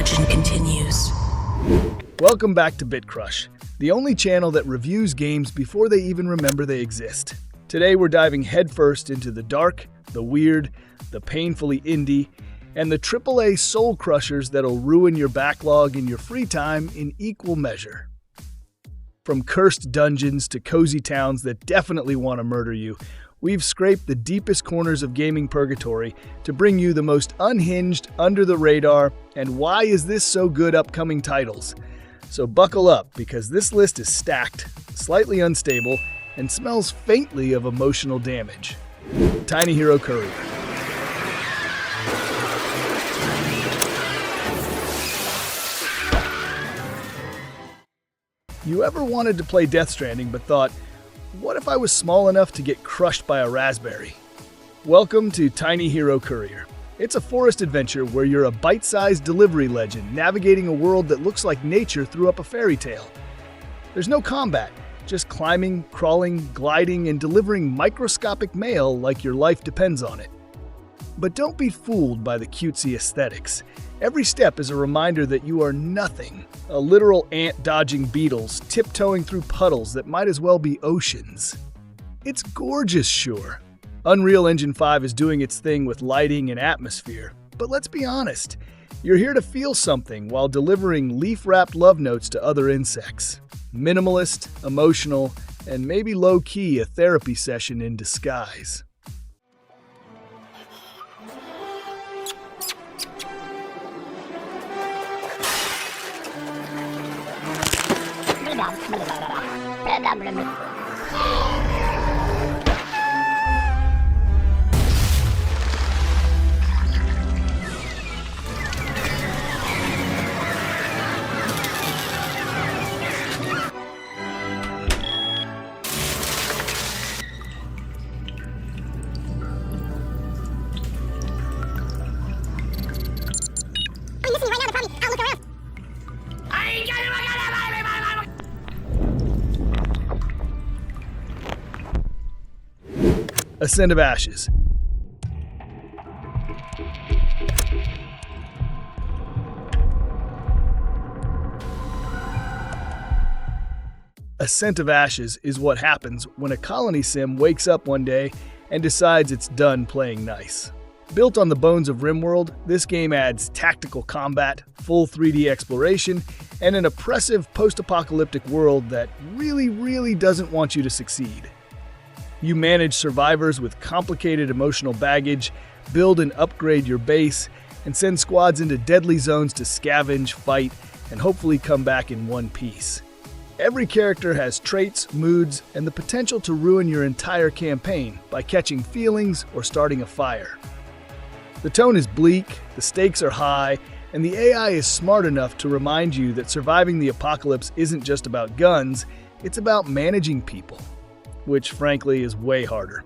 legend continues. Welcome back to BitCrush, the only channel that reviews games before they even remember they exist. Today we're diving headfirst into the dark, the weird, the painfully indie, and the AAA soul crushers that'll ruin your backlog in your free time in equal measure. From cursed dungeons to cozy towns that definitely want to murder you, we've scraped the deepest corners of gaming purgatory to bring you the most unhinged, under-the-radar, and why is this so good upcoming titles. So buckle up, because this list is stacked, slightly unstable, and smells faintly of emotional damage. Tiny Hero Courier. You ever wanted to play Death Stranding but thought, what if I was small enough to get crushed by a raspberry? Welcome to Tiny Hero Courier. It's a forest adventure where you're a bite-sized delivery legend navigating a world that looks like nature threw up a fairy tale. There's no combat, just climbing, crawling, gliding, and delivering microscopic mail like your life depends on it. But don't be fooled by the cutesy aesthetics. Every step is a reminder that you are nothing. A literal ant dodging beetles, tiptoeing through puddles that might as well be oceans. It's gorgeous, sure. Unreal Engine 5 is doing its thing with lighting and atmosphere. But let's be honest, you're here to feel something while delivering leaf-wrapped love notes to other insects. Minimalist, emotional, and maybe low-key a therapy session in disguise. Ascent of Ashes. Ascent of Ashes is what happens when a colony sim wakes up one day and decides it's done playing nice. Built on the bones of RimWorld, this game adds tactical combat, full 3D exploration, and an oppressive post-apocalyptic world that really doesn't want you to succeed. You manage survivors with complicated emotional baggage, build and upgrade your base, and send squads into deadly zones to scavenge, fight, and hopefully come back in one piece. Every character has traits, moods, and the potential to ruin your entire campaign by catching feelings or starting a fire. The tone is bleak, the stakes are high, and the AI is smart enough to remind you that surviving the apocalypse isn't just about guns, it's about managing people. Which, frankly, is way harder.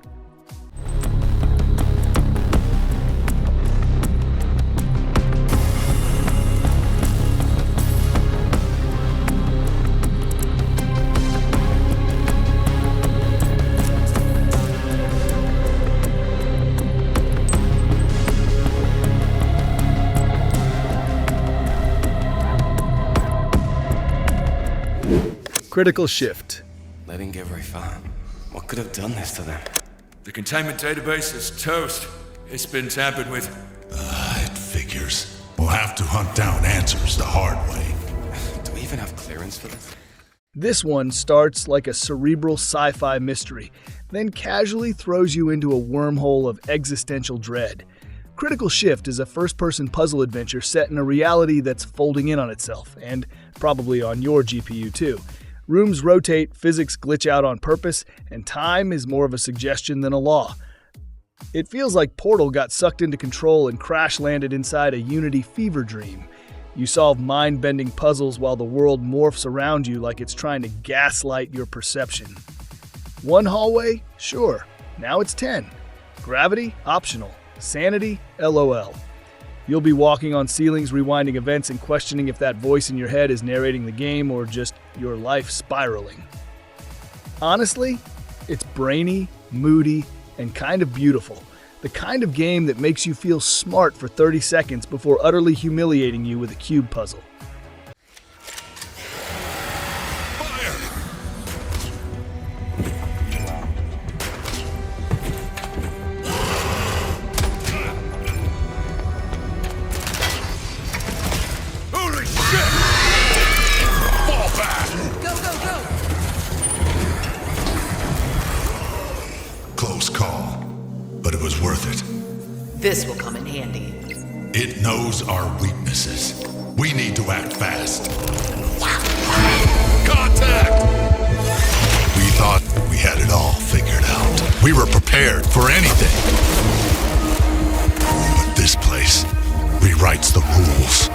Critical Shift. They didn't get very far. What could have done this to them? The containment database is toast. It's been tampered with. It figures. We'll have to hunt down answers the hard way. Do we even have clearance for this? This one starts like a cerebral sci-fi mystery, then casually throws you into a wormhole of existential dread. Critical Shift is a first-person puzzle adventure set in a reality that's folding in on itself, and probably on your GPU too. Rooms rotate, physics glitch out on purpose, and time is more of a suggestion than a law. It feels like Portal got sucked into control and crash-landed inside a Unity fever dream. You solve mind-bending puzzles while the world morphs around you like it's trying to gaslight your perception. One hallway? Sure. Now it's 10. Gravity? Optional. Sanity? LOL. You'll be walking on ceilings, rewinding events, and questioning if that voice in your head is narrating the game or just your life spiraling. Honestly, it's brainy, moody, and kind of beautiful. The kind of game that makes you feel smart for 30 seconds before utterly humiliating you with a cube puzzle. Holy shit! Fall back! Go! Close call, but it was worth it. This will come in handy. It knows our weaknesses. We need to act fast. Contact! We thought we had it all figured out. We were prepared for anything. But this place rewrites the rules.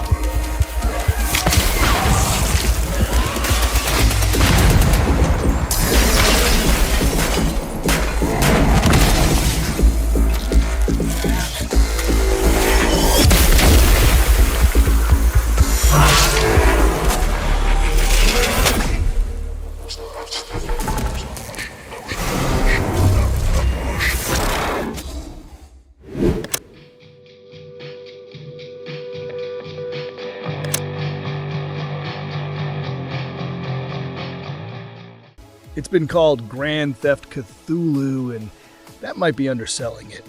It's been called Grand Theft Cthulhu, and that might be underselling it.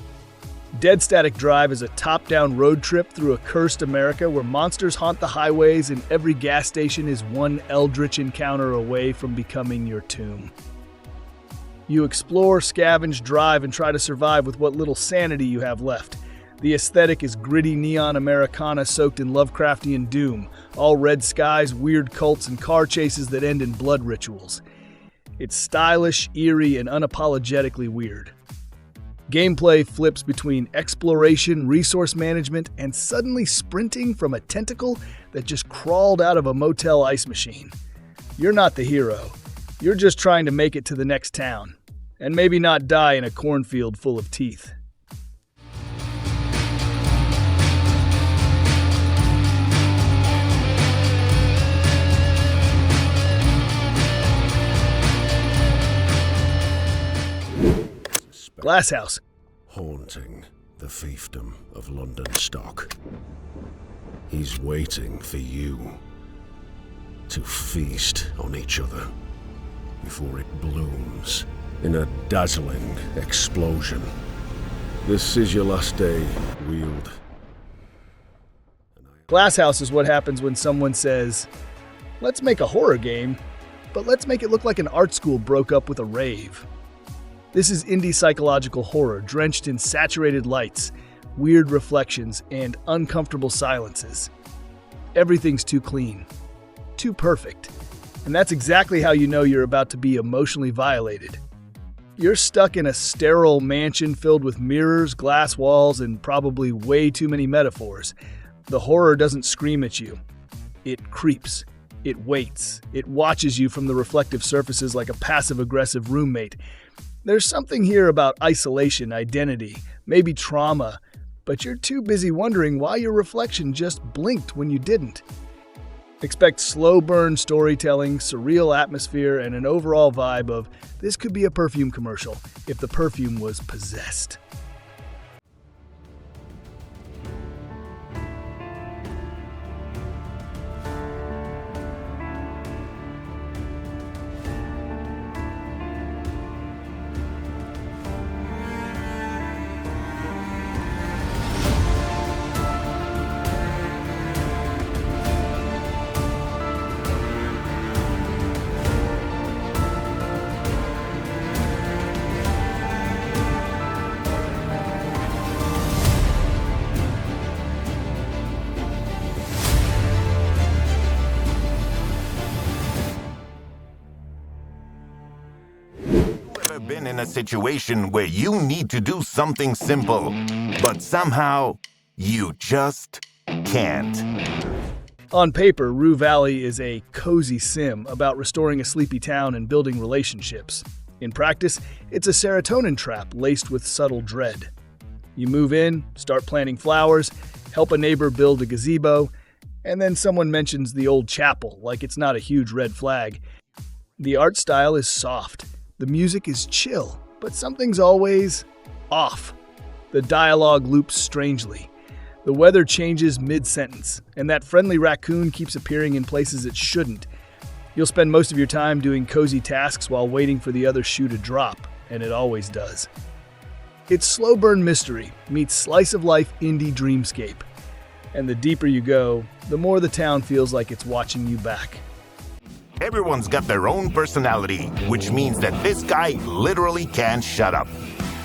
Dead Static Drive is a top-down road trip through a cursed America where monsters haunt the highways and every gas station is one eldritch encounter away from becoming your tomb. You explore, scavenge, drive, and try to survive with what little sanity you have left. The aesthetic is gritty neon Americana soaked in Lovecraftian doom, all red skies, weird cults, and car chases that end in blood rituals. It's stylish, eerie, and unapologetically weird. Gameplay flips between exploration, resource management, and suddenly sprinting from a tentacle that just crawled out of a motel ice machine. You're not the hero. You're just trying to make it to the next town, and maybe not die in a cornfield full of teeth. Glasshouse. Haunting the fiefdom of London stock. He's waiting for you to feast on each other before it blooms in a dazzling explosion. This is your last day, Wield. Glasshouse is what happens when someone says, "Let's make a horror game, but let's make it look like an art school broke up with a rave." This is indie psychological horror drenched in saturated lights, weird reflections, and uncomfortable silences. Everything's too clean, too perfect, and that's exactly how you know you're about to be emotionally violated. You're stuck in a sterile mansion filled with mirrors, glass walls, and probably way too many metaphors. The horror doesn't scream at you. It creeps. It waits. It watches you from the reflective surfaces like a passive-aggressive roommate. There's something here about isolation, identity, maybe trauma, but you're too busy wondering why your reflection just blinked when you didn't. Expect slow burn storytelling, surreal atmosphere, and an overall vibe of this could be a perfume commercial if the perfume was possessed. Been in a situation where you need to do something simple, but somehow you just can't. On paper, Rue Valley is a cozy sim about restoring a sleepy town and building relationships. In practice, it's a serotonin trap laced with subtle dread. You move in, start planting flowers, help a neighbor build a gazebo, and then someone mentions the old chapel like it's not a huge red flag. The art style is soft. The music is chill, but something's always off. The dialogue loops strangely. The weather changes mid-sentence, and that friendly raccoon keeps appearing in places it shouldn't. You'll spend most of your time doing cozy tasks while waiting for the other shoe to drop, and it always does. It's slow burn mystery meets slice of life indie dreamscape. And the deeper you go, the more the town feels like it's watching you back. Everyone's got their own personality, which means that this guy literally can't shut up.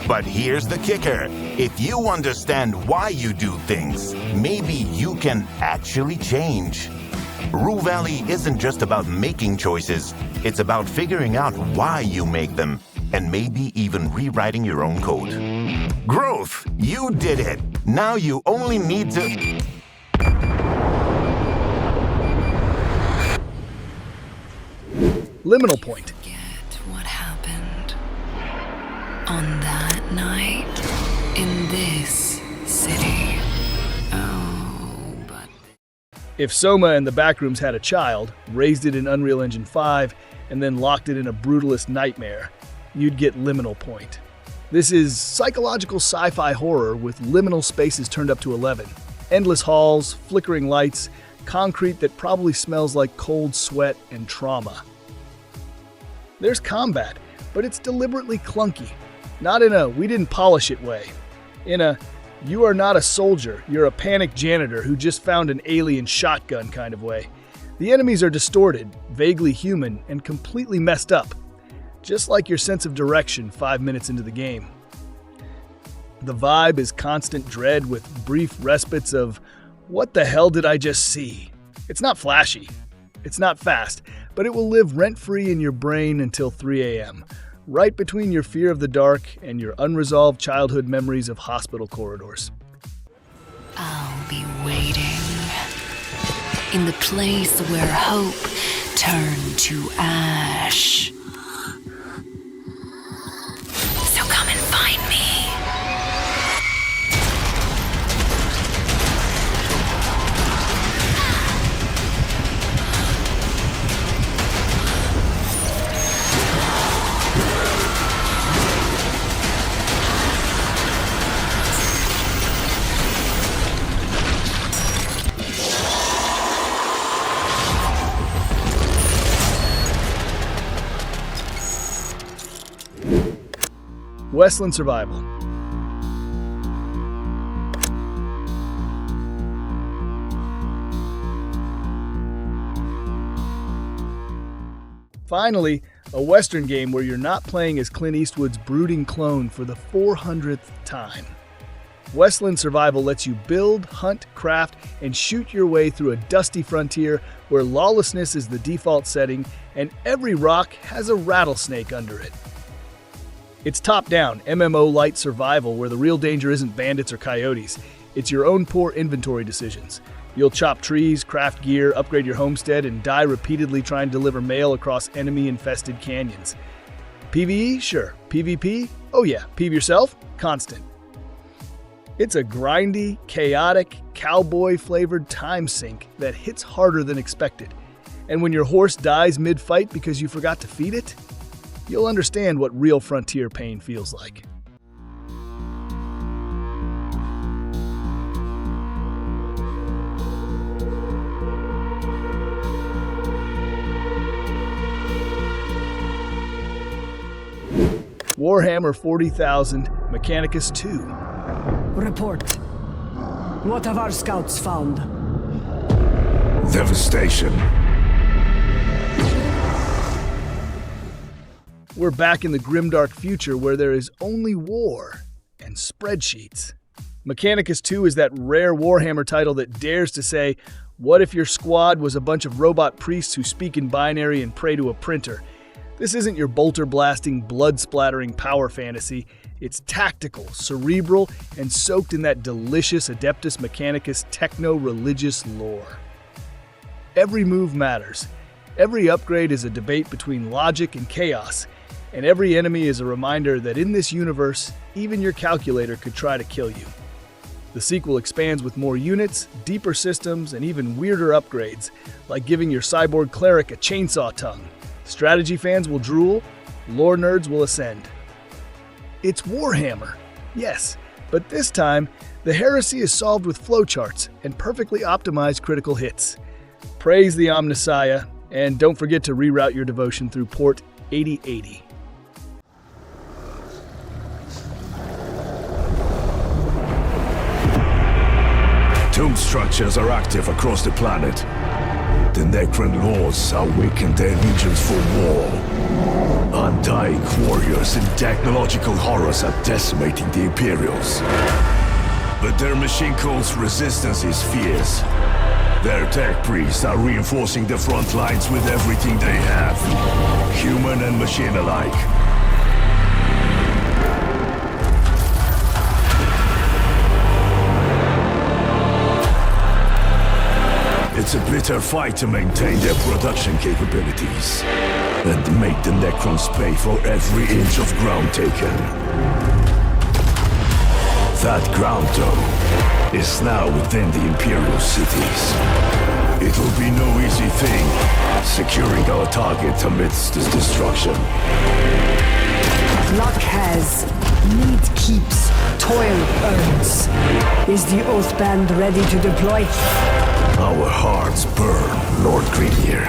But here's the kicker. If you understand why you do things, maybe you can actually change. Rue Valley isn't just about making choices, it's about figuring out why you make them, and maybe even rewriting your own code. Growth! You did it! Now you only need to... Liminal Point. Forget what happened on that night in this city. Oh, but... If Soma and the Backrooms had a child, raised it in Unreal Engine 5, and then locked it in a brutalist nightmare, you'd get Liminal Point. This is psychological sci-fi horror with liminal spaces turned up to 11. Endless halls, flickering lights, concrete that probably smells like cold sweat and trauma. There's combat, but it's deliberately clunky. Not in a we didn't polish it way. In a you are not a soldier, you're a panicked janitor who just found an alien shotgun kind of way. The enemies are distorted, vaguely human, and completely messed up. Just like your sense of direction 5 minutes into the game. The vibe is constant dread with brief respites of, what the hell did I just see? It's not flashy. It's not fast, but it will live rent-free in your brain until 3 a.m., right between your fear of the dark and your unresolved childhood memories of hospital corridors. I'll be waiting in the place where hope turned to ash. So come and find me. Westland Survival. Finally, a Western game where you're not playing as Clint Eastwood's brooding clone for the 400th time. Westland Survival lets you build, hunt, craft, and shoot your way through a dusty frontier where lawlessness is the default setting and every rock has a rattlesnake under it. It's top-down, MMO-light survival where the real danger isn't bandits or coyotes. It's your own poor inventory decisions. You'll chop trees, craft gear, upgrade your homestead, and die repeatedly trying to deliver mail across enemy-infested canyons. PvE? Sure. PvP? Oh yeah. PvE yourself? Constant. It's a grindy, chaotic, cowboy-flavored time sink that hits harder than expected. And when your horse dies mid-fight because you forgot to feed it, you'll understand what real frontier pain feels like. Warhammer 40,000, Mechanicus 2. Report. What have our scouts found? Devastation. We're back in the grimdark future where there is only war and spreadsheets. Mechanicus 2 is that rare Warhammer title that dares to say, what if your squad was a bunch of robot priests who speak in binary and pray to a printer? This isn't your bolter-blasting, blood-splattering power fantasy. It's tactical, cerebral, and soaked in that delicious Adeptus Mechanicus techno-religious lore. Every move matters. Every upgrade is a debate between logic and chaos. And every enemy is a reminder that in this universe, even your calculator could try to kill you. The sequel expands with more units, deeper systems, and even weirder upgrades, like giving your cyborg cleric a chainsaw tongue. Strategy fans will drool, lore nerds will ascend. It's Warhammer. Yes, But this time, the heresy is solved with flowcharts and perfectly optimized critical hits. Praise the Omnissiah, and don't forget to reroute your devotion through port 8080. Tomb structures are active across the planet. The Necron lords awaken their legions for war. Undying warriors and technological horrors are decimating the Imperials. But their machine cult's resistance is fierce. Their tech priests are reinforcing the front lines with everything they have, human and machine alike. It's a bitter fight to maintain their production capabilities and make the Necrons pay for every inch of ground taken. That ground, though, is now within the Imperial cities. It'll be no easy thing securing our target amidst this destruction. Luck has, need keeps, toil earns. Is the Oathband ready to deploy? Our hearts burn, Lord Courier.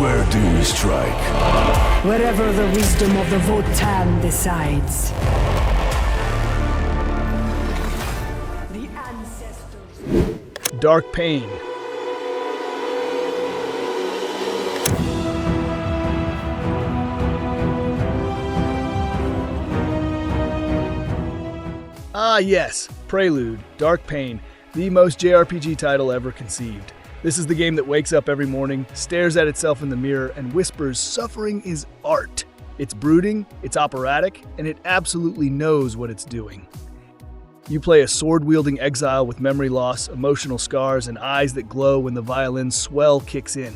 Where do we strike? Wherever the wisdom of the Votan decides. The ancestors. Dark Pain. Ah yes, Prelude, Dark Pain, the most JRPG title ever conceived. This is the game that wakes up every morning, stares at itself in the mirror, and whispers suffering is art. It's brooding, it's operatic, and it absolutely knows what it's doing. You play a sword-wielding exile with memory loss, emotional scars, and eyes that glow when the violin's swell kicks in.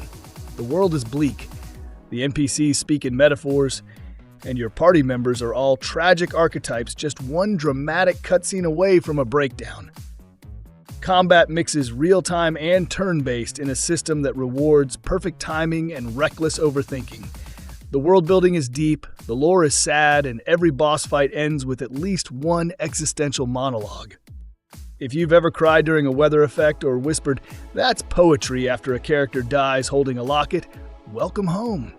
The world is bleak. The NPCs speak in metaphors, and your party members are all tragic archetypes just one dramatic cutscene away from a breakdown. Combat mixes real-time and turn-based in a system that rewards perfect timing and reckless overthinking. The world building is deep, the lore is sad, and every boss fight ends with at least one existential monologue. If you've ever cried during a weather effect or whispered, "That's poetry," after a character dies holding a locket, welcome home.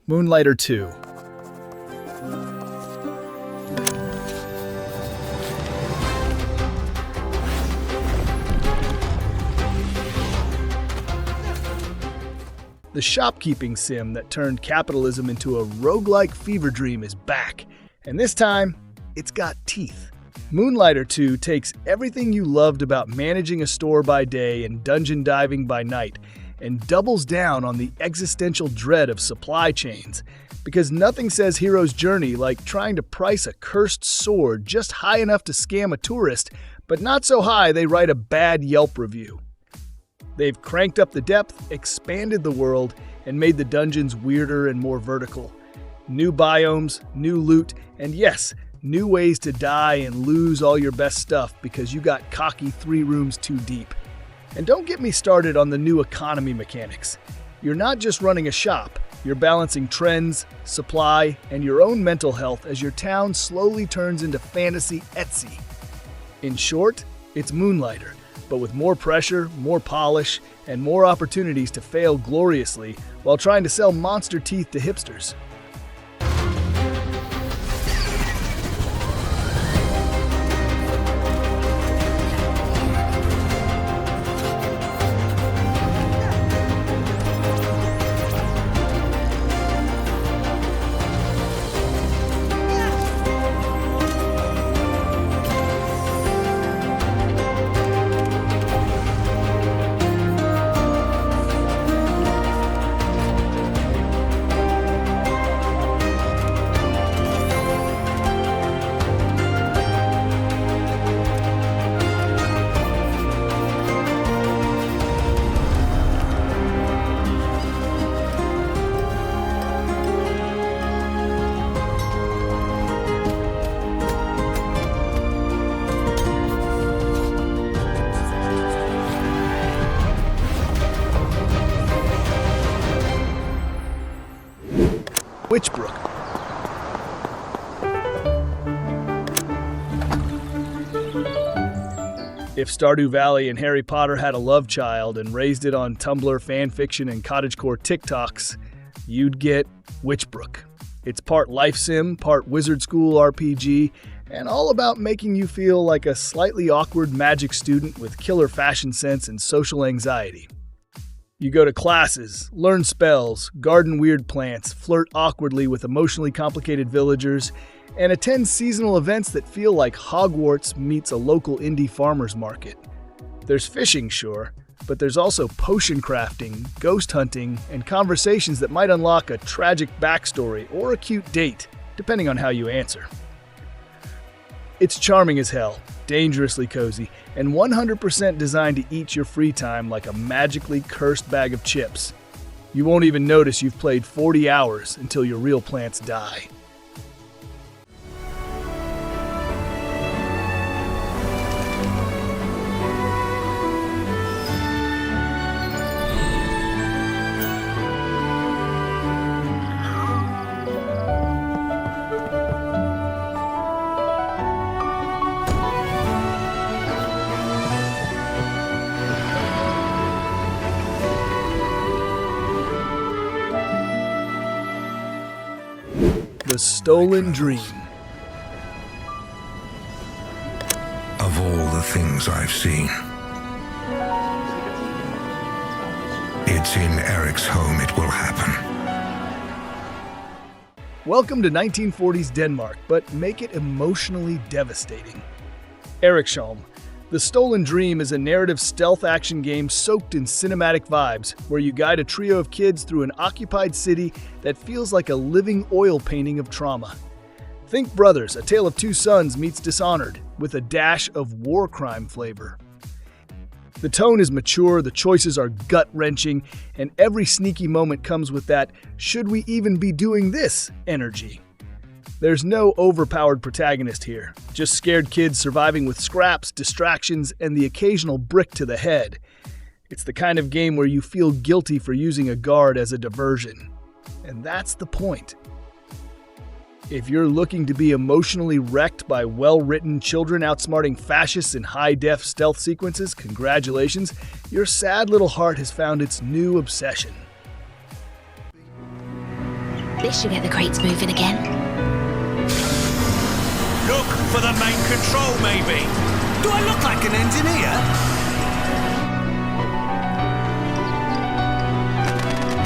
Moonlighter 2. The shopkeeping sim that turned capitalism into a roguelike fever dream is back, and this time, it's got teeth. Moonlighter 2 takes everything you loved about managing a store by day and dungeon diving by night, and doubles down on the existential dread of supply chains, because nothing says hero's journey like trying to price a cursed sword just high enough to scam a tourist, but not so high they write a bad Yelp review. They've cranked up the depth, expanded the world, and made the dungeons weirder and more vertical. New biomes, new loot, and yes, new ways to die and lose all your best stuff because you got cocky 3 rooms too deep. And don't get me started on the new economy mechanics. You're not just running a shop, you're balancing trends, supply, and your own mental health as your town slowly turns into fantasy Etsy. In short, it's Moonlighter, but with more pressure, more polish, and more opportunities to fail gloriously while trying to sell monster teeth to hipsters. If Stardew Valley and Harry Potter had a love child and raised it on Tumblr, fanfiction, and cottagecore TikToks, you'd get Witchbrook. It's part life sim, part wizard school RPG, and all about making you feel like a slightly awkward magic student with killer fashion sense and social anxiety. You go to classes, learn spells, garden weird plants, flirt awkwardly with emotionally complicated villagers, and attend seasonal events that feel like Hogwarts meets a local indie farmer's market. There's fishing, sure, but there's also potion crafting, ghost hunting, and conversations that might unlock a tragic backstory or a cute date, depending on how you answer. It's charming as hell, dangerously cozy, and 100% designed to eat your free time like a magically cursed bag of chips. You won't even notice you've played 40 hours until your real plants die. The Stolen Dream. Of all the things I've seen, it's in Eriksholm it will happen. Welcome to 1940s Denmark, but make it emotionally devastating. Eriksholm. The Stolen Dream is a narrative stealth action game soaked in cinematic vibes, where you guide a trio of kids through an occupied city that feels like a living oil painting of trauma. Think Brothers, A Tale of Two Sons meets Dishonored, with a dash of war crime flavor. The tone is mature, the choices are gut-wrenching, and every sneaky moment comes with that "should we even be doing this?" energy. There's no overpowered protagonist here, just scared kids surviving with scraps, distractions, and the occasional brick to the head. It's the kind of game where you feel guilty for using a guard as a diversion. And that's the point. If you're looking to be emotionally wrecked by well-written children outsmarting fascists in high-def stealth sequences, congratulations, your sad little heart has found its new obsession. This should get the crates moving again. Look for the main control, maybe. Do I look like an engineer?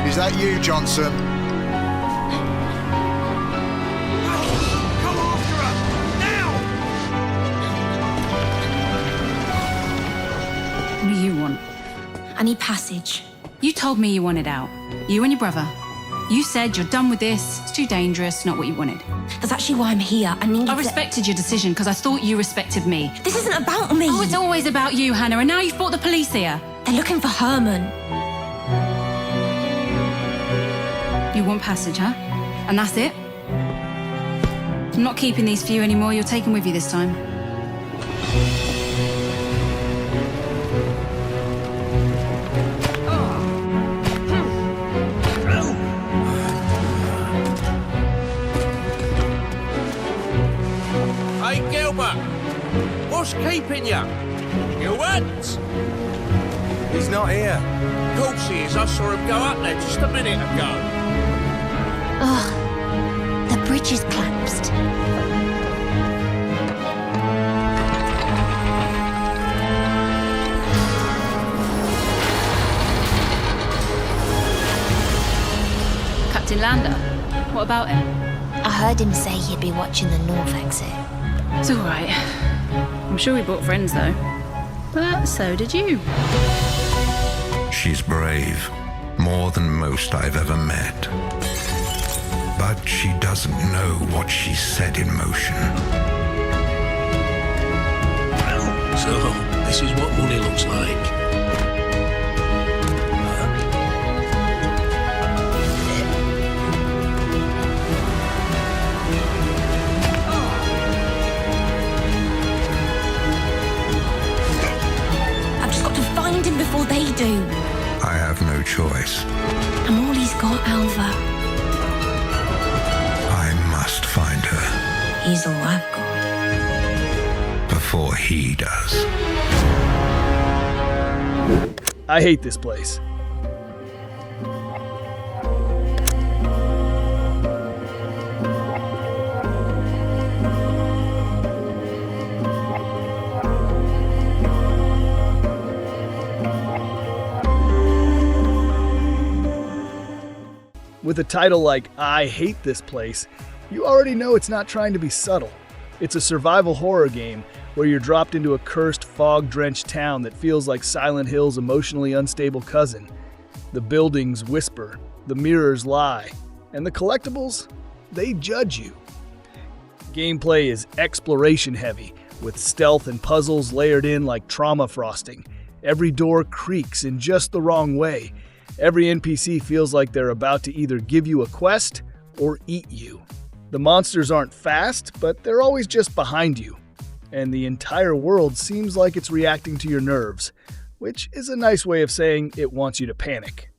Is that you, Johnson? Come after her! Now! What do you want? I need passage. You told me you wanted out. You and your brother. You said you're done with this, it's too dangerous, not what you wanted. That's actually why I'm here. I respected your decision because I thought you respected me. This isn't about me. Oh, it's always about you, Hannah, and now you've brought the police here. They're looking for Herman. You want passage, huh? And that's it? I'm not keeping these for you anymore, you're taking with you this time. What's keeping you? You what? He's not here. Of course he is. I saw him go up there just a minute ago. Ugh. The bridge is collapsed. Captain Lander, what about him? I heard him say he'd be watching the north exit. It's all right. I'm sure we brought friends, though. But so did you. She's brave, more than most I've ever met. But she doesn't know what she's set in motion. So, this is what money looks like. Before they do. I have no choice. I'm all he's got, Alva. I must find her. He's all I've got. Before he does. I hate this place. With a title like I Hate This Place, you already know it's not trying to be subtle. It's a survival horror game where you're dropped into a cursed, fog-drenched town that feels like Silent Hill's emotionally unstable cousin. The buildings whisper, the mirrors lie, and the collectibles, they judge you. Gameplay is exploration-heavy, with stealth and puzzles layered in like trauma frosting. Every door creaks in just the wrong way. Every NPC feels like they're about to either give you a quest or eat you. The monsters aren't fast, but they're always just behind you. And the entire world seems like it's reacting to your nerves, which is a nice way of saying it wants you to panic.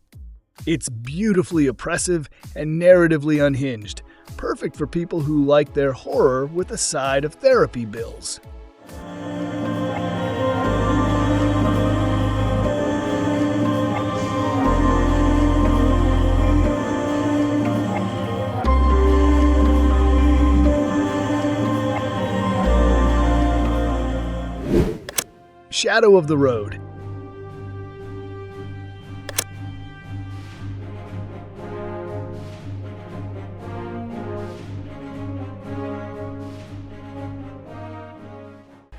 It's beautifully oppressive and narratively unhinged, perfect for people who like their horror with a side of therapy bills. Shadow of the Road.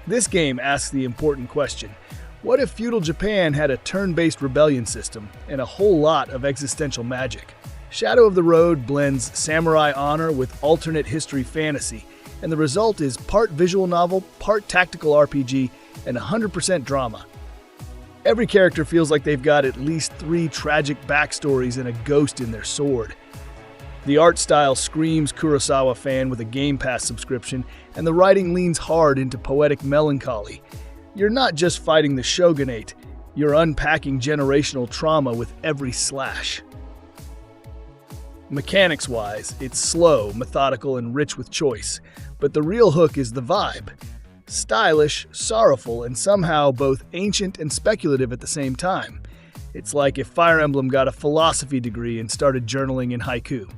This game asks the important question: what if feudal Japan had a turn-based rebellion system and a whole lot of existential magic? Shadow of the Road blends samurai honor with alternate history fantasy, and the result is part visual novel, part tactical RPG, and 100% drama. Every character feels like they've got at least 3 tragic backstories and a ghost in their sword. The art style screams Kurosawa fan with a Game Pass subscription, and the writing leans hard into poetic melancholy. You're not just fighting the shogunate, you're unpacking generational trauma with every slash. Mechanics-wise, it's slow, methodical, and rich with choice, but the real hook is the vibe. Stylish, sorrowful, and somehow both ancient and speculative at the same time. It's like if Fire Emblem got a philosophy degree and started journaling in haiku.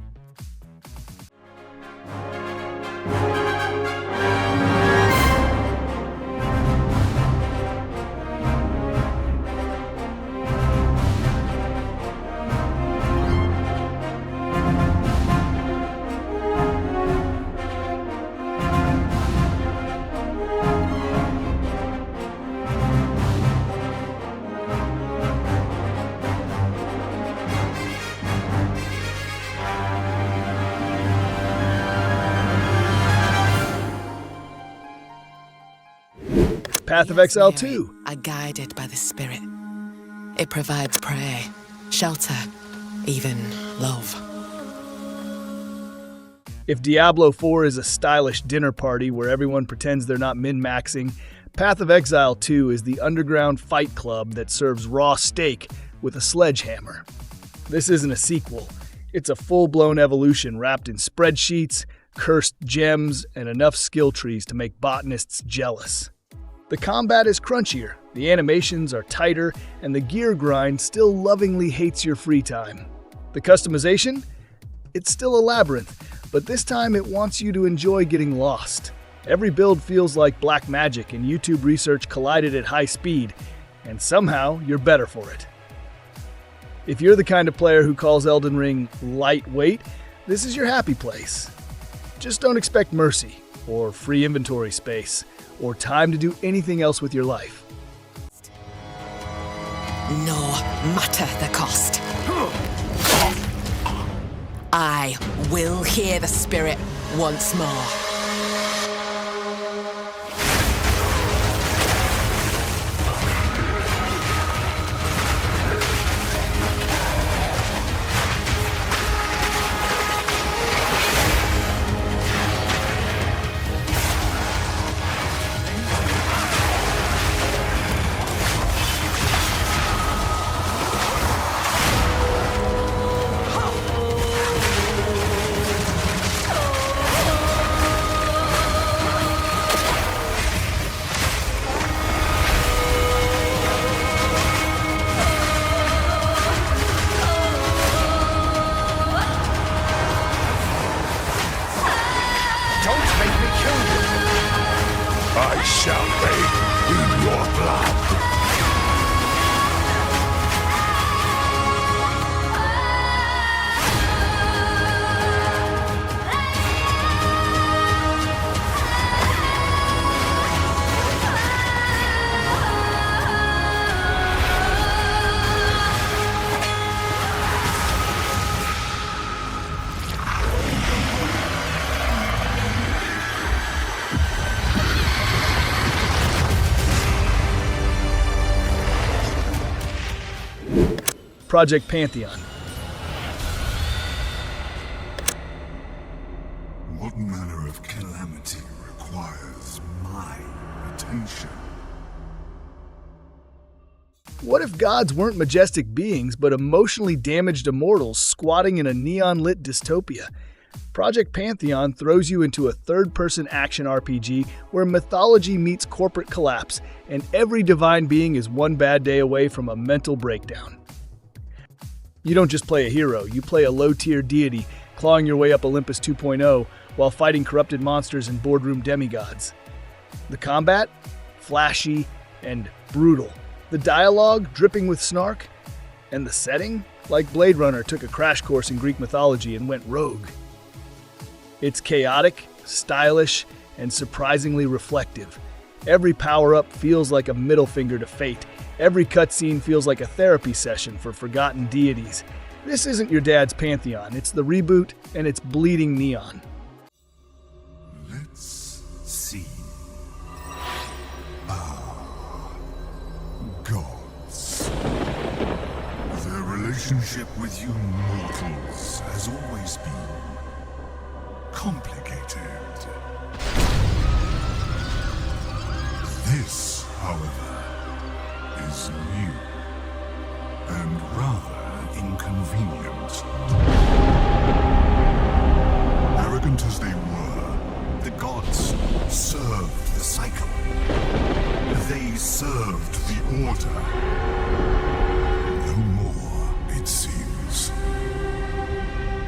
Path of Exile 2. Are guided by the spirit. It provides prey, shelter, even love. If Diablo 4 is a stylish dinner party where everyone pretends they're not min-maxing, Path of Exile 2 is the underground fight club that serves raw steak with a sledgehammer. This isn't a sequel. It's a full-blown evolution wrapped in spreadsheets, cursed gems, and enough skill trees to make botanists jealous. The combat is crunchier, the animations are tighter, and the gear grind still lovingly hates your free time. The customization? It's still a labyrinth, but this time it wants you to enjoy getting lost. Every build feels like black magic and YouTube research collided at high speed, and somehow you're better for it. If you're the kind of player who calls Elden Ring lightweight, this is your happy place. Just don't expect mercy, or free inventory space, or time to do anything else with your life. No matter the cost. I will hear the spirit once more. faith in your blood. Project Pantheon. What manner of calamity requires my attention? What if gods weren't majestic beings, but emotionally damaged immortals squatting in a neon-lit dystopia? Project Pantheon throws you into a third-person action RPG where mythology meets corporate collapse, and every divine being is one bad day away from a mental breakdown. You don't just play a hero, you play a low-tier deity, clawing your way up Olympus 2.0 while fighting corrupted monsters and boardroom demigods. The combat? Flashy and brutal. The dialogue? Dripping with snark. And the setting? Like Blade Runner took a crash course in Greek mythology and went rogue. It's chaotic, stylish, and surprisingly reflective. Every power-up feels like a middle finger to fate. Every cutscene feels like a therapy session for forgotten deities. This isn't your dad's Pantheon, it's the reboot, and it's bleeding neon. Let's see. Gods. Their relationship with you mortals has always been complicated. This, however, is new and rather inconvenient. Arrogant as they were, the gods served the cycle. They served the order. No more, it seems.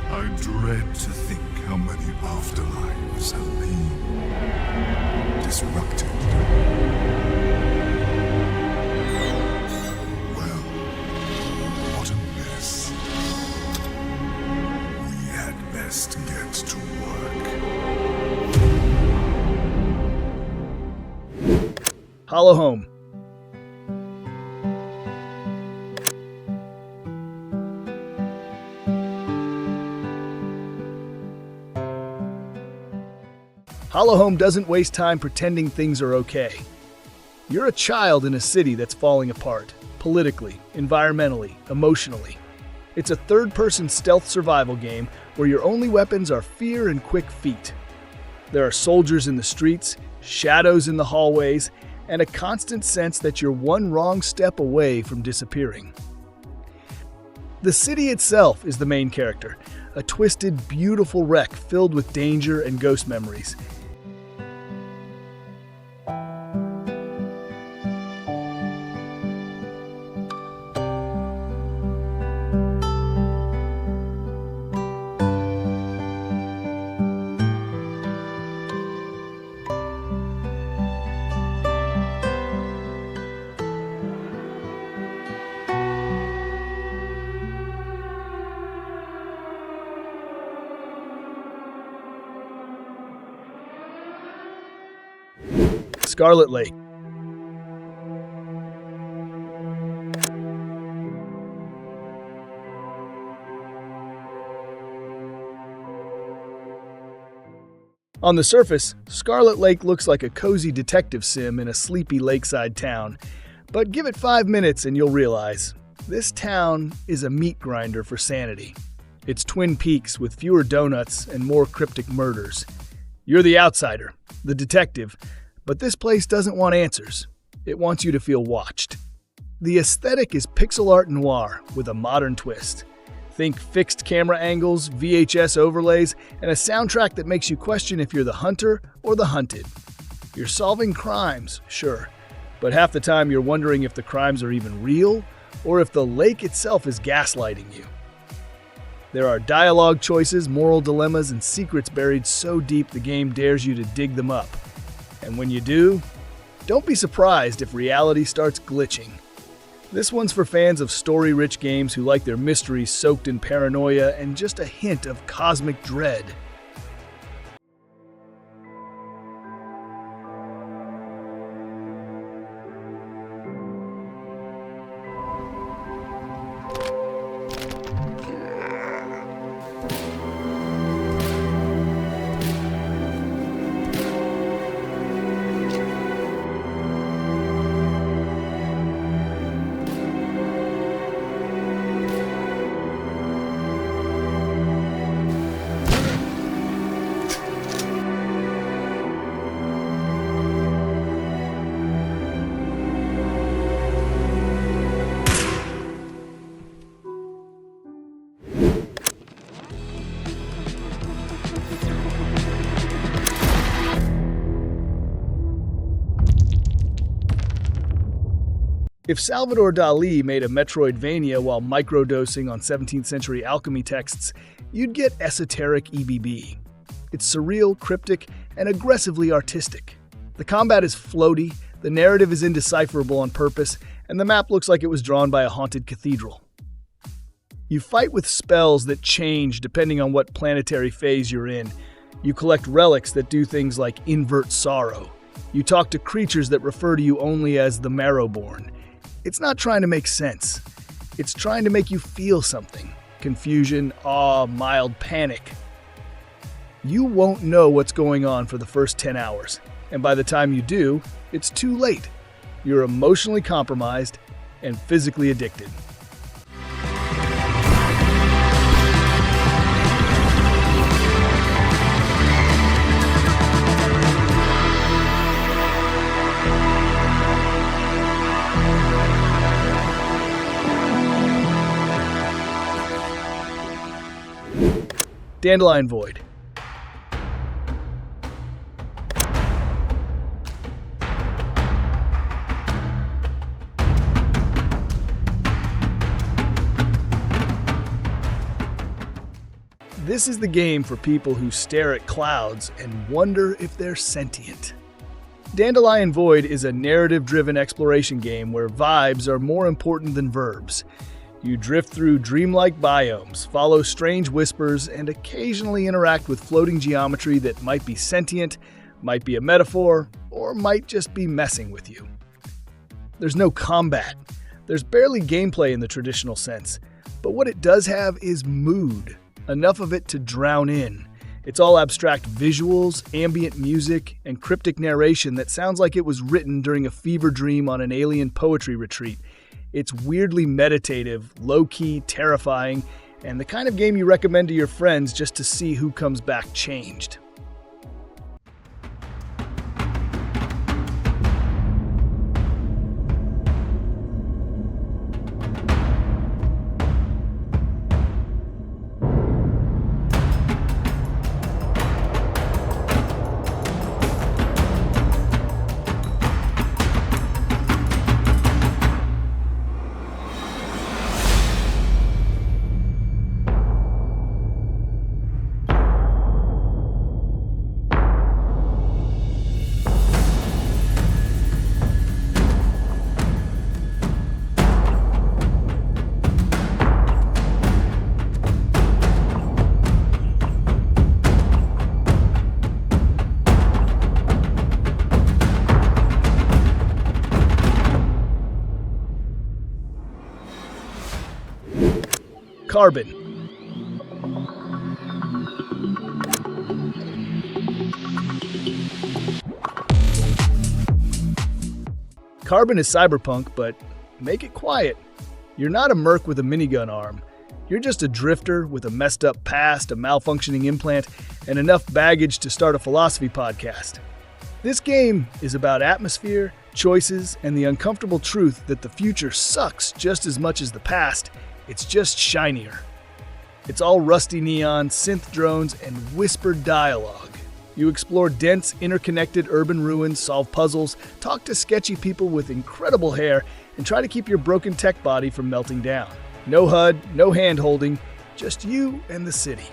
I dread to think how many afterlives have been disrupted. Best get to work. Hollow Home. Hollow Home doesn't waste time pretending things are okay. You're a child in a city that's falling apart, politically, environmentally, emotionally. It's a third-person stealth survival game where your only weapons are fear and quick feet. There are soldiers in the streets, shadows in the hallways, and a constant sense that you're one wrong step away from disappearing. The city itself is the main character, a twisted, beautiful wreck filled with danger and ghost memories. Scarlet Lake. On the surface, Scarlet Lake looks like a cozy detective sim in a sleepy lakeside town. But give it 5 minutes and you'll realize, this town is a meat grinder for sanity. It's Twin Peaks with fewer donuts and more cryptic murders. You're the outsider, the detective, but this place doesn't want answers. It wants you to feel watched. The aesthetic is pixel art noir with a modern twist. Think fixed camera angles, VHS overlays, and a soundtrack that makes you question if you're the hunter or the hunted. You're solving crimes, sure, but half the time you're wondering if the crimes are even real or if the lake itself is gaslighting you. There are dialogue choices, moral dilemmas, and secrets buried so deep the game dares you to dig them up. And when you do, Don't be surprised if reality starts glitching. This one's for fans of story-rich games who like their mysteries soaked in paranoia and just a hint of cosmic dread. If Salvador Dali made a Metroidvania while microdosing on 17th century alchemy texts, you'd get Esoteric EBB. It's surreal, cryptic, and aggressively artistic. The combat is floaty, the narrative is indecipherable on purpose, and the map looks like it was drawn by a haunted cathedral. You fight with spells that change depending on what planetary phase you're in. You collect relics that do things like invert sorrow. You talk to creatures that refer to you only as the Marrowborn. It's not trying to make sense. It's trying to make you feel something. Confusion, awe, mild panic. You won't know what's going on for the first 10 hours. And by the time you do, it's too late. You're emotionally compromised and physically addicted. Dandelion Void. This is the game for people who stare at clouds and wonder if they're sentient. Dandelion Void is a narrative-driven exploration game where vibes are more important than verbs. You drift through dreamlike biomes, follow strange whispers, and occasionally interact with floating geometry that might be sentient, might be a metaphor, or might just be messing with you. There's no combat. There's barely gameplay in the traditional sense, but what it does have is mood, enough of it to drown in. It's all abstract visuals, ambient music, and cryptic narration that sounds like it was written during a fever dream on an alien poetry retreat. It's weirdly meditative, low-key, terrifying, and the kind of game you recommend to your friends just to see who comes back changed. Carbon. Carbon is cyberpunk, but make it quiet. You're not a merc with a minigun arm. You're just a drifter with a messed up past, a malfunctioning implant, and enough baggage to start a philosophy podcast. This game is about atmosphere, choices, and the uncomfortable truth that the future sucks just as much as the past. It's just shinier. It's all rusty neon, synth drones, and whispered dialogue. You explore dense, interconnected urban ruins, solve puzzles, talk to sketchy people with incredible hair, and try to keep your broken tech body from melting down. No HUD, no hand-holding, just you and the city.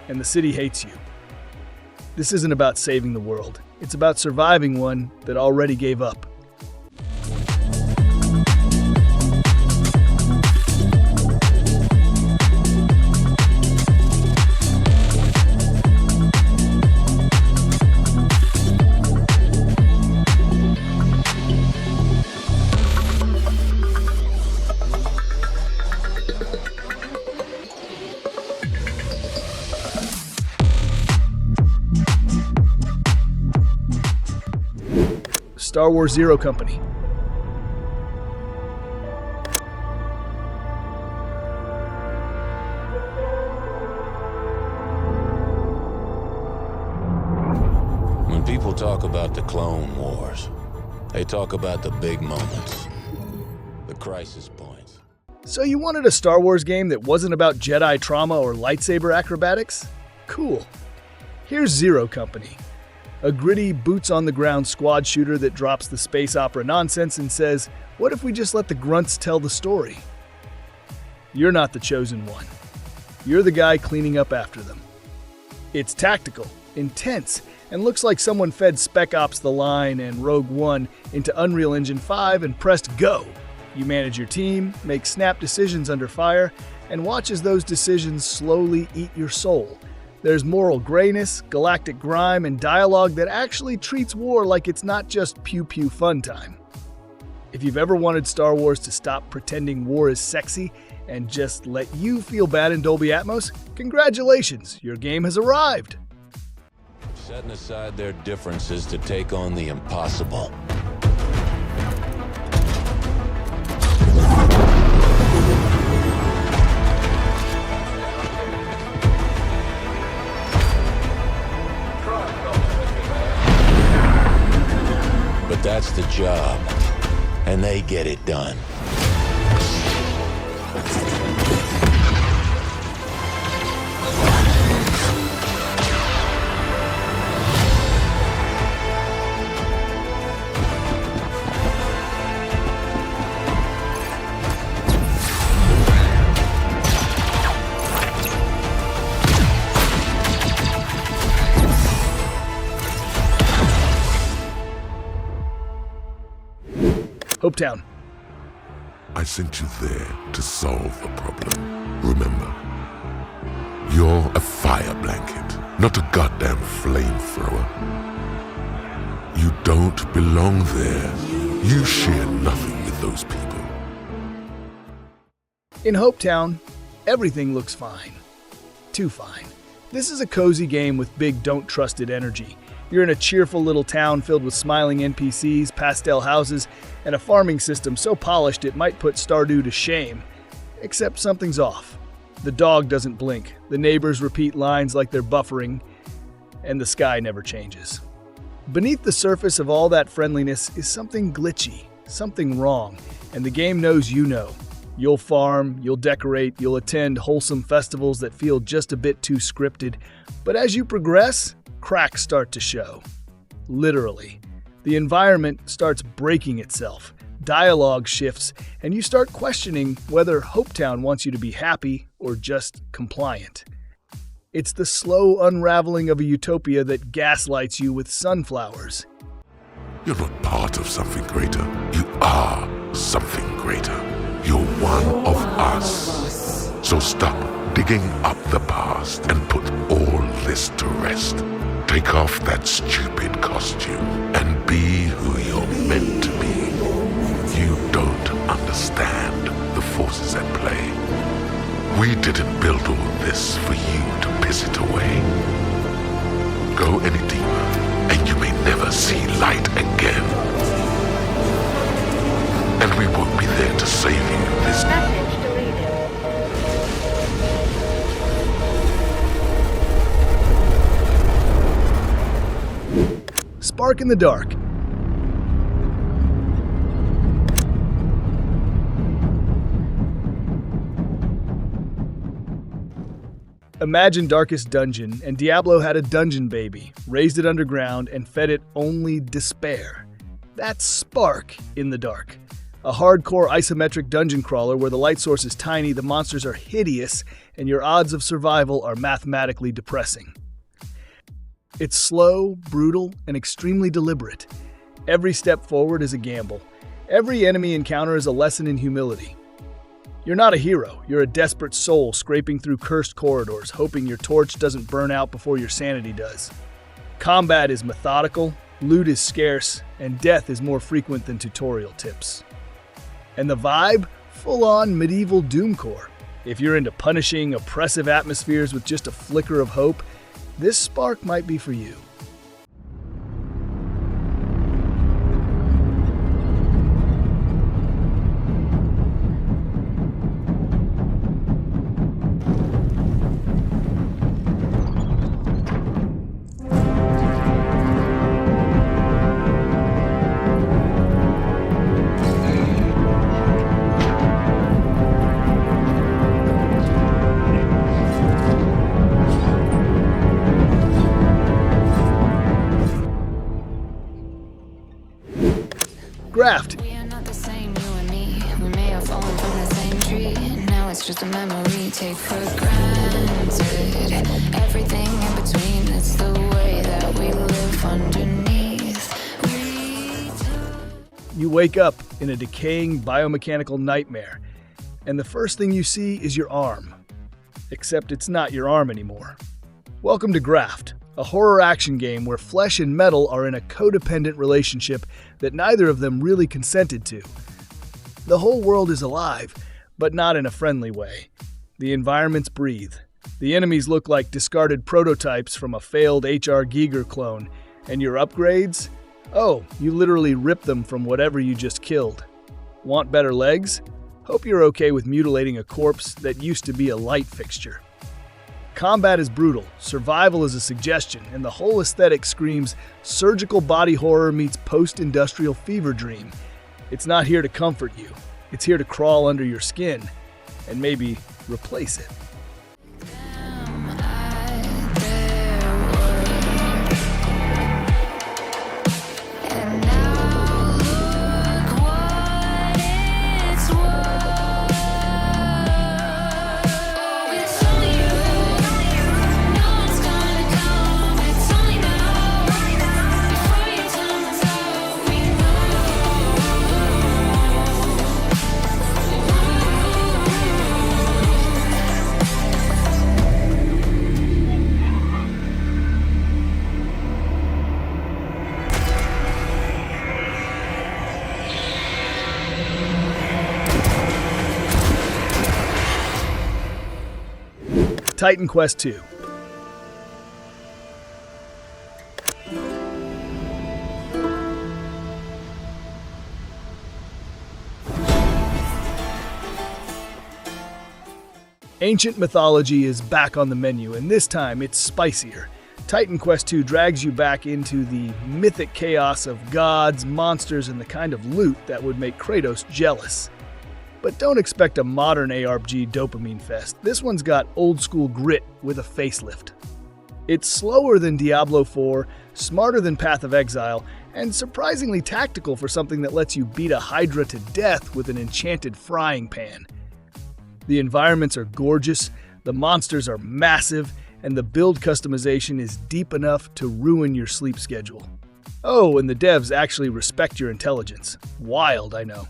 And the city hates you. This isn't about saving the world. It's about surviving one that already gave up. Star Wars Zero Company. When people talk about the Clone Wars, they talk about the big moments, the crisis points. So you wanted a Star Wars game that wasn't about Jedi trauma or lightsaber acrobatics? Cool. Here's Zero Company, a gritty, boots-on-the-ground squad shooter that drops the space opera nonsense and says, what if we just let the grunts tell the story? You're not the chosen one. You're the guy cleaning up after them. It's tactical, intense, and looks like someone fed Spec Ops The Line and Rogue One into Unreal Engine 5 and pressed go. You manage your team, make snap decisions under fire, and watch as those decisions slowly eat your soul. There's moral grayness, galactic grime, and dialogue that actually treats war like it's not just pew-pew fun time. If you've ever wanted Star Wars to stop pretending war is sexy and just let you feel bad in Dolby Atmos, congratulations, your game has arrived! Setting aside their differences to take on the impossible. But that's the job, and they get it done. Hopetown. I sent you there to solve a problem. Remember, you're a fire blanket, not a goddamn flamethrower. You don't belong there. You share nothing with those people. In Hopetown, everything looks fine. Too fine. This is a cozy game with big don't-trust-it energy. You're in a cheerful little town filled with smiling NPCs, pastel houses, and a farming system so polished it might put Stardew to shame. Except something's off. The dog doesn't blink, the neighbors repeat lines like they're buffering, and the sky never changes. Beneath the surface of all that friendliness is something glitchy, something wrong, and the game knows you know. You'll farm, you'll decorate, you'll attend wholesome festivals that feel just a bit too scripted, but as you progress, cracks start to show. Literally. The environment starts breaking itself, dialogue shifts, and you start questioning whether Hopetown wants you to be happy or just compliant. It's the slow unraveling of a utopia that gaslights you with sunflowers. You're not part of something greater. You are something greater. You're one of us. So stop digging up the past and put all this to rest. Take off that stupid costume and be who you're meant to be. You don't understand the forces at play. We didn't build all this for you to piss it away. Go any deeper, and you may never see light again. And we won't be there to save you this time. Spark in the Dark. Imagine Darkest Dungeon, and Diablo had a dungeon baby, raised it underground, and fed it only despair. That's Spark in the Dark. A hardcore isometric dungeon crawler where the light source is tiny, the monsters are hideous, and your odds of survival are mathematically depressing. It's slow, brutal, and extremely deliberate. Every step forward is a gamble. Every enemy encounter is a lesson in humility. You're not a hero. You're a desperate soul scraping through cursed corridors, hoping your torch doesn't burn out before your sanity does. Combat is methodical, loot is scarce, and death is more frequent than tutorial tips. And the vibe? Full-on medieval doomcore. If you're into punishing, oppressive atmospheres with just a flicker of hope, this Spark might be for you. falling from the same tree. Now it's just a memory, take for granted. Everything in between, it's the way that we live underneath. You wake up in a decaying biomechanical nightmare, and the first thing you see is your arm. Except it's not your arm anymore. Welcome to Graft, a horror action game where flesh and metal are in a codependent relationship that neither of them really consented to. The whole world is alive, but not in a friendly way. The environments breathe. The enemies look like discarded prototypes from a failed H.R. Giger clone, and your upgrades? Oh, you literally rip them from whatever you just killed. Want better legs? Hope you're okay with mutilating a corpse that used to be a light fixture. Combat is brutal, survival is a suggestion, and the whole aesthetic screams surgical body horror meets post-industrial fever dream. It's not here to comfort you, it's here to crawl under your skin, and maybe replace it. Titan Quest 2. Ancient mythology is back on the menu, and this time it's spicier. Titan Quest 2 drags you back into the mythic chaos of gods, monsters, and the kind of loot that would make Kratos jealous. But don't expect a modern ARPG dopamine fest. This one's got old-school grit with a facelift. It's slower than Diablo 4, smarter than Path of Exile, and surprisingly tactical for something that lets you beat a Hydra to death with an enchanted frying pan. The environments are gorgeous, the monsters are massive, and the build customization is deep enough to ruin your sleep schedule. Oh, and the devs actually respect your intelligence. Wild, I know.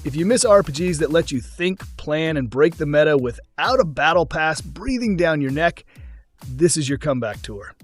If you miss RPGs that let you think, plan, and break the meta without a battle pass breathing down your neck, this is your comeback tour.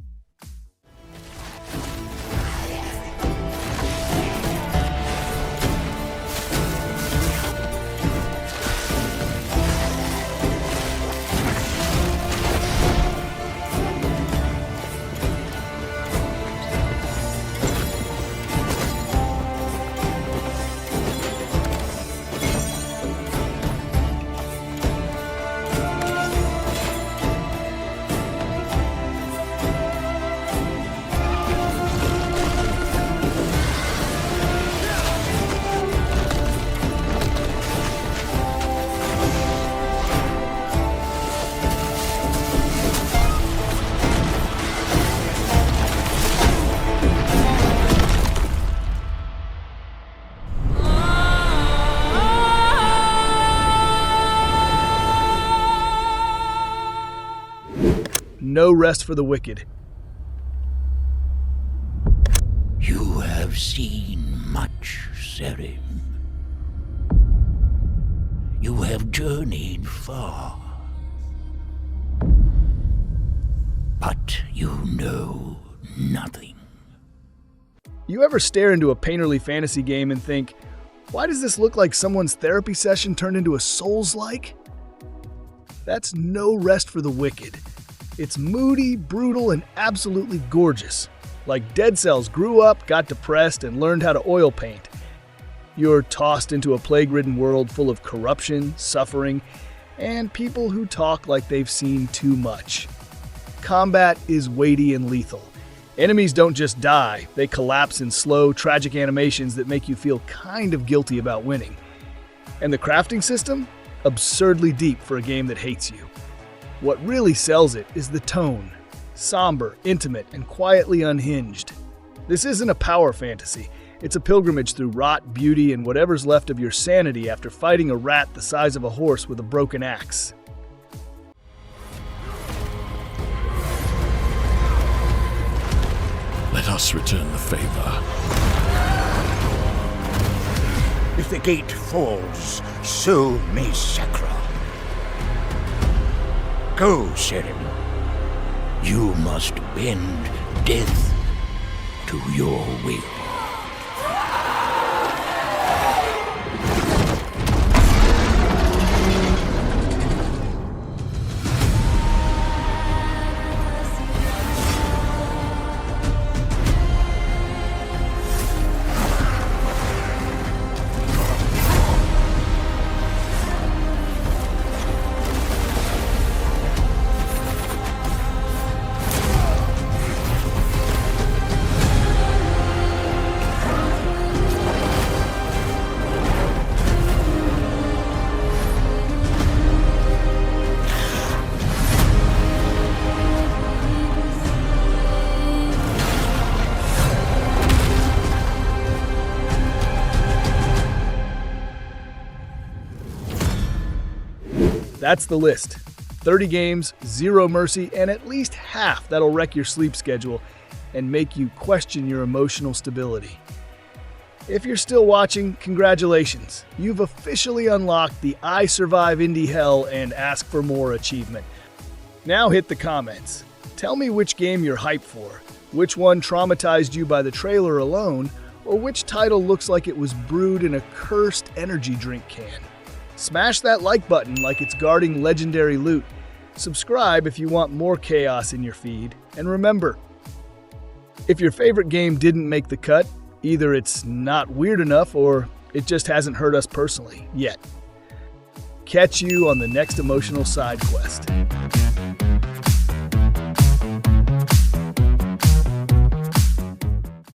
No rest for the wicked. You have seen much, Serim. You have journeyed far. But you know nothing. You ever stare into a painterly fantasy game and think, why does this look like someone's therapy session turned into a Souls-like? That's No Rest for the Wicked. It's moody, brutal, and absolutely gorgeous. Like Dead Cells grew up, got depressed, and learned how to oil paint. You're tossed into a plague-ridden world full of corruption, suffering, and people who talk like they've seen too much. Combat is weighty and lethal. Enemies don't just die, they collapse in slow, tragic animations that make you feel kind of guilty about winning. And the crafting system? Absurdly deep for a game that hates you. What really sells it is the tone. Somber, intimate, and quietly unhinged. This isn't a power fantasy. It's a pilgrimage through rot, beauty, and whatever's left of your sanity after fighting a rat the size of a horse with a broken axe. Let us return the favor. If the gate falls, so may Sakra. Go, Seren. You must bend death to your will. That's the list. 30 games, 0 mercy, and at least half that'll wreck your sleep schedule and make you question your emotional stability. If you're still watching, congratulations. You've officially unlocked the I Survive Indie Hell and Ask for More achievement. Now hit the comments. Tell me which game you're hyped for, which one traumatized you by the trailer alone, or which title looks like it was brewed in a cursed energy drink can. Smash that like button like it's guarding legendary loot. Subscribe if you want more chaos in your feed. And remember, if your favorite game didn't make the cut, either it's not weird enough or it just hasn't hurt us personally yet. Catch you on the next emotional side quest.